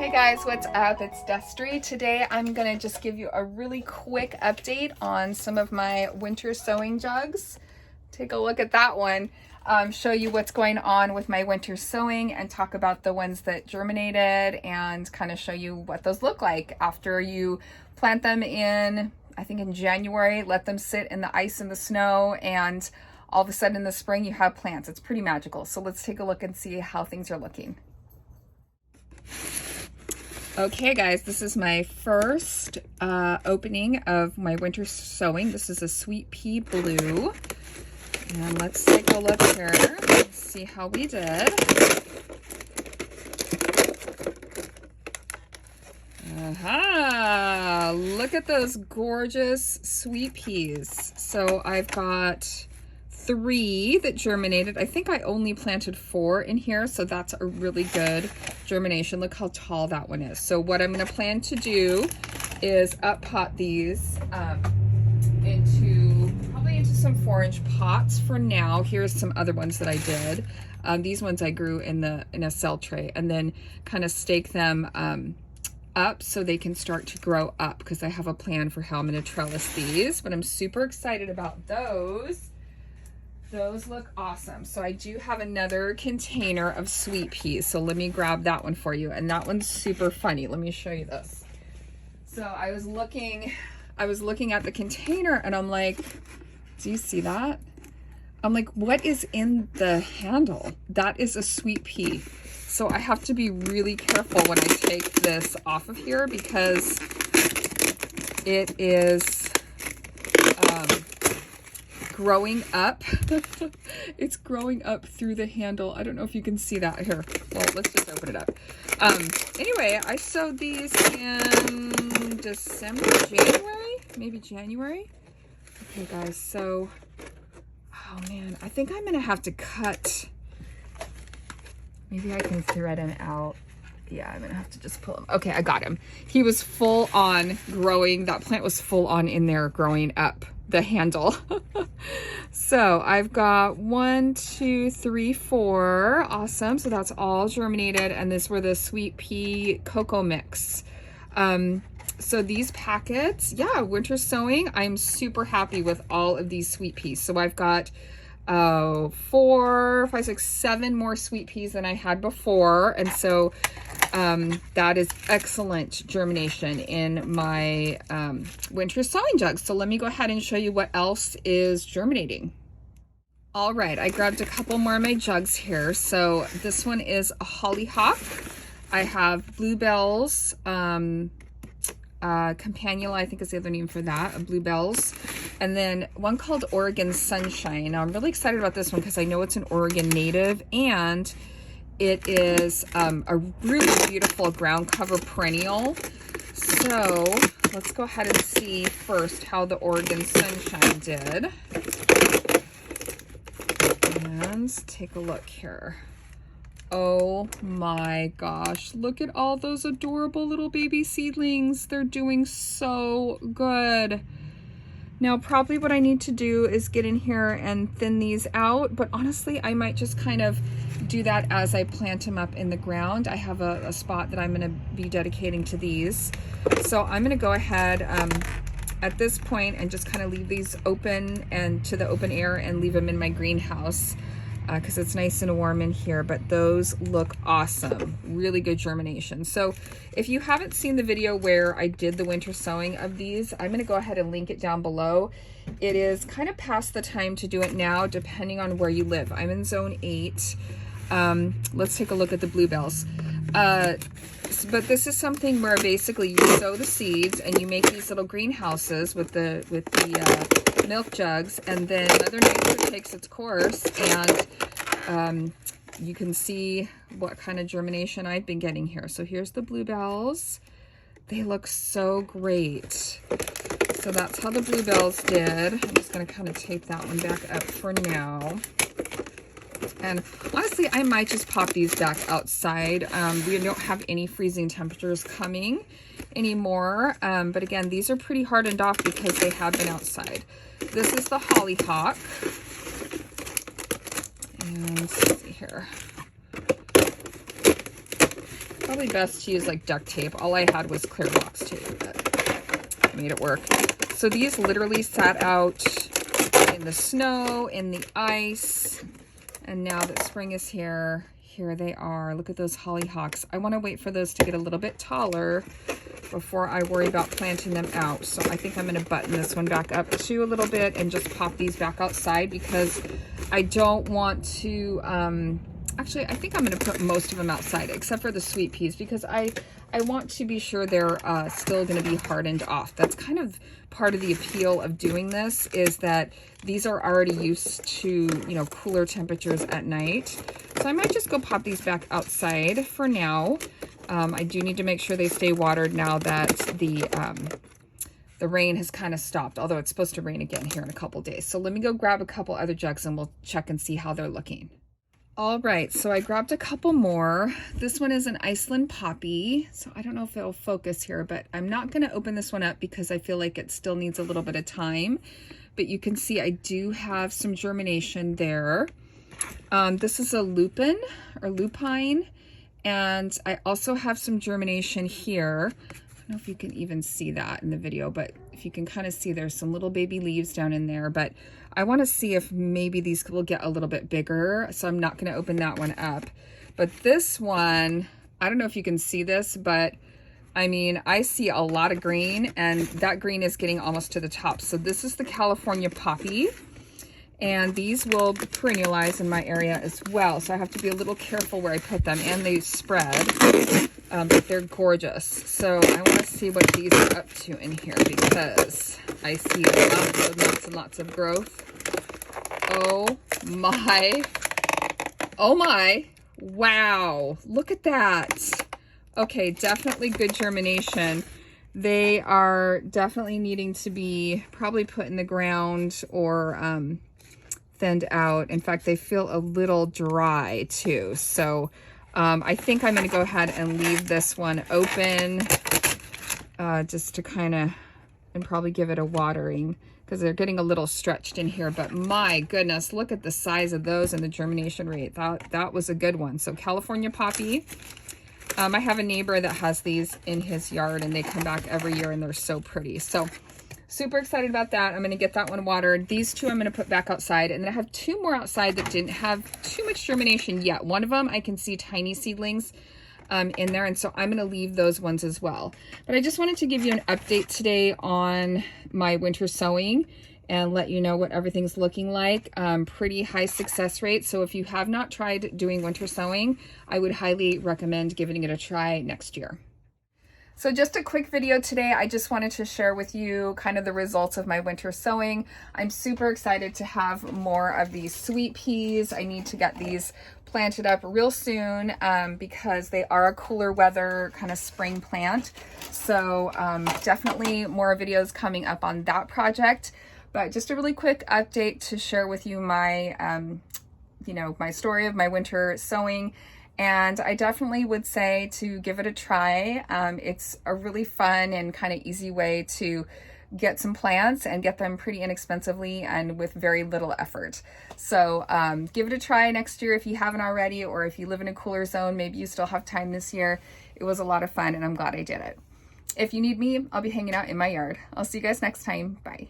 Hey guys, what's up? It's Destry. Today I'm gonna just give you a really quick update on some of my winter sowing jugs. Take a look at that one. Show you what's going on with my winter sowing and talk about the ones that germinated and kind of show you what those look like after you plant them in, I think in January, let them sit in the ice and the snow, and all of a sudden in the spring you have plants. It's pretty magical. So let's take a look and see how things are looking. Okay guys, this is my first opening of my winter sowing. This is a sweet pea blue. And let's take a look here and see how we did. Aha! Look at those gorgeous sweet peas. So I've got 3 that germinated. I think I only planted 4 in here, so that's a really good germination. Look how tall that one is. So what I'm going to plan to do is up pot these probably into some 4-inch pots for now. Here's some other ones that I did. These ones I grew in a cell tray, and then kind of stake them up so they can start to grow up, because I have a plan for how I'm going to trellis these. But I'm super excited about those. Those look awesome. So I do have another container of sweet peas. So let me grab that one for you. And that one's super funny. Let me show you this. So I was looking at the container and I'm like, do you see that? I'm like, what is in the handle? That is a sweet pea. So I have to be really careful when I take this off of here, because it is growing up. It's growing up through the handle. I don't know if you can see that here. Well, let's just open it up. Anyway, I sowed these in December, January, maybe January. Okay guys, so, oh man, I think I'm gonna have to cut. Maybe I can thread him out. Yeah, I'm gonna have to just pull him. Okay, I got him. He was full on growing. That plant was full on in there growing up the handle. So I've got 1, 2, 3, 4. Awesome. So that's all germinated, and these were the sweet pea cocoa mix. So these packets, yeah, winter sowing, I'm super happy with all of these sweet peas. So I've got 4, 5, 6, 7 more sweet peas than I had before, and so that is excellent germination in my winter sowing jugs. So let me go ahead and show you what else is germinating. All right, I grabbed a couple more of my jugs here. So this one is a hollyhock. I have bluebells, campanula, I think is the other name for that, bluebells, and then one called Oregon Sunshine. Now I'm really excited about this one because I know it's an Oregon native, and it is a really beautiful ground cover perennial. So let's go ahead and see first how the Oregon Sunshine did. And take a look here. Oh my gosh, look at all those adorable little baby seedlings. They're doing so good. Now, probably what I need to do is get in here and thin these out, but honestly, I might just kind of do that as I plant them up in the ground. I have a spot that I'm gonna be dedicating to these. So I'm gonna go ahead at this point and just kind of leave these open and to the open air and leave them in my greenhouse, because it's nice and warm in here. But those look awesome. Really good germination. So if you haven't seen the video where I did the winter sowing of these, I'm going to go ahead and link it down below. It is kind of past the time to do it now, depending on where you live. I'm in zone 8. Let's take a look at the bluebells. But this is something where basically you sow the seeds and you make these little greenhouses with the milk jugs, and then Mother Nature takes its course, and you can see what kind of germination I've been getting here. So here's the bluebells. They look so great. So that's how the bluebells did. I'm just going to kind of tape that one back up for now. And honestly, I might just pop these back outside. We don't have any freezing temperatures coming anymore. But again, these are pretty hardened off because they have been outside. This is the hollyhock. And let's see here. Probably best to use like duct tape. All I had was clear box tape, but made it work. So these literally sat out in the snow, in the ice, and now that spring is here, here they are. Look at those hollyhocks. I want to wait for those to get a little bit taller before I worry about planting them out. So I think I'm going to button this one back up too a little bit and just pop these back outside because I don't want to, actually I think I'm going to put most of them outside except for the sweet peas because I want to be sure they're still going to be hardened off. That's kind of part of the appeal of doing this, is that these are already used to, you know, cooler temperatures at night. So I might just go pop these back outside for now. I do need to make sure they stay watered now that the rain has kind of stopped, although it's supposed to rain again here in a couple days. So let me go grab a couple other jugs and we'll check and see how they're looking. All right, so I grabbed a couple more. This one is an Iceland poppy, so I don't know if it'll focus here, but I'm not going to open this one up because I feel like it still needs a little bit of time. But you can see I do have some germination there. This is a lupin or lupine, and I also have some germination here. I don't know if you can even see that in the video, but if you can kind of see there's some little baby leaves down in there, but I want to see if maybe these will get a little bit bigger, so I'm not going to open that one up. But this one, I don't know if you can see this, but I mean, I see a lot of green, and that green is getting almost to the top. So this is the California poppy, and these will perennialize in my area as well. So I have to be a little careful where I put them, and they spread, but they're gorgeous. So I want to see what these are up to in here because I see lots and lots of growth. Oh my, wow, look at that. Okay, definitely good germination. They are definitely needing to be probably put in the ground or thinned out. In fact, they feel a little dry too. So I think I'm going to go ahead and leave this one open just to kind of, and probably give it a watering because they're getting a little stretched in here. But my goodness, look at the size of those and the germination rate. That was a good one. So California poppy. I have a neighbor that has these in his yard and they come back every year and they're so pretty. So super excited about that. I'm going to get that one watered. These two I'm going to put back outside, and then I have two more outside that didn't have too much germination yet. One of them I can see tiny seedlings in there, and so I'm going to leave those ones as well. But I just wanted to give you an update today on my winter sowing and let you know what everything's looking like. Pretty high success rate. So if you have not tried doing winter sowing, I would highly recommend giving it a try next year. So just a quick video today. I just wanted to share with you kind of the results of my winter sowing. I'm super excited to have more of these sweet peas. I need to get these planted up real soon because they are a cooler weather kind of spring plant. So definitely more videos coming up on that project. But just a really quick update to share with you my, my story of my winter sowing. And I definitely would say to give it a try. It's a really fun and kind of easy way to get some plants and get them pretty inexpensively and with very little effort. So give it a try next year if you haven't already, or if you live in a cooler zone, maybe you still have time this year. It was a lot of fun and I'm glad I did it. If you need me, I'll be hanging out in my yard. I'll see you guys next time. Bye.